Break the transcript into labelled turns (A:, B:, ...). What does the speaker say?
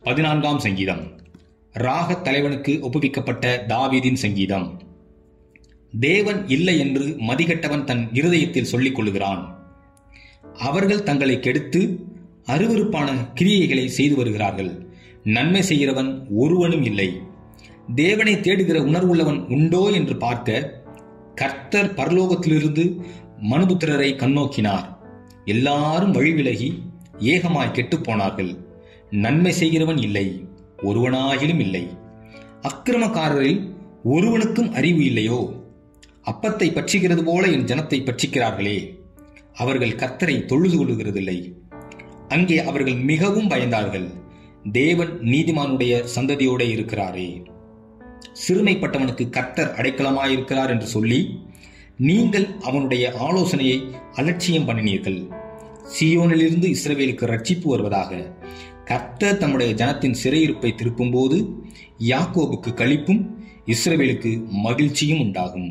A: 14ஆம் சங்கீதம். ராகத் தலைவனுக்கு ஒப்புவிக்கப்பட்ட தாவீதின் சங்கீதம். தேவன் இல்லை என்று மதிகெட்டவன் தன் இருதயத்தில் சொல்லிக் கொள்ளுகிறான். அவர்கள் தங்களை கெடுத்து அருவருப்பான கிரியைகளை செய்து வருகிறார்கள். நன்மை செய்கிறவன் ஒருவனும் இல்லை. தேவனை தேடுகிற உணர்வுள்ளவன் உண்டோ என்று பார்க்க கர்த்தர் பரலோகத்திலிருந்து மனுபுத்திரரை கண்ணோக்கினார். எல்லாரும் வழிவிலகி ஏகமாய் கெட்டுப் போனார்கள். நன்மை செய்கிறவன் இல்லை, ஒருவனாகிலும் இல்லை. அக்கிரமக்காரரில் ஒருவனுக்கும் அறிவு இல்லையோ? அப்பத்தை பட்சிக்கிறது போல என் ஜனத்தை பட்சிக்கிறார்களே. அவர்கள் கர்த்தரை தொழுது கொள்ளுகிறதில்லை. அங்கே அவர்கள் மிகவும் பயந்தார்கள். தேவன் நீதிமானுடைய சந்ததியோட இருக்கிறாரே. சிறுமைப்பட்டவனுக்கு கர்த்தர் அடைக்கலமாயிருக்கிறார் என்று சொல்லி நீங்கள் அவனுடைய ஆலோசனையை அலட்சியம் பண்ணினீர்கள். சீயோனிலிருந்து இஸ்ரவேலுக்கு ரட்சிப்பு வருவதாக. கர்த்தர் தம்முடைய ஜனத்தின் சிறையிருப்பை திருப்பும் போது யாக்கோபுக்கு களிப்பும் இஸ்ரவேலுக்கு மகிழ்ச்சியும் உண்டாகும்.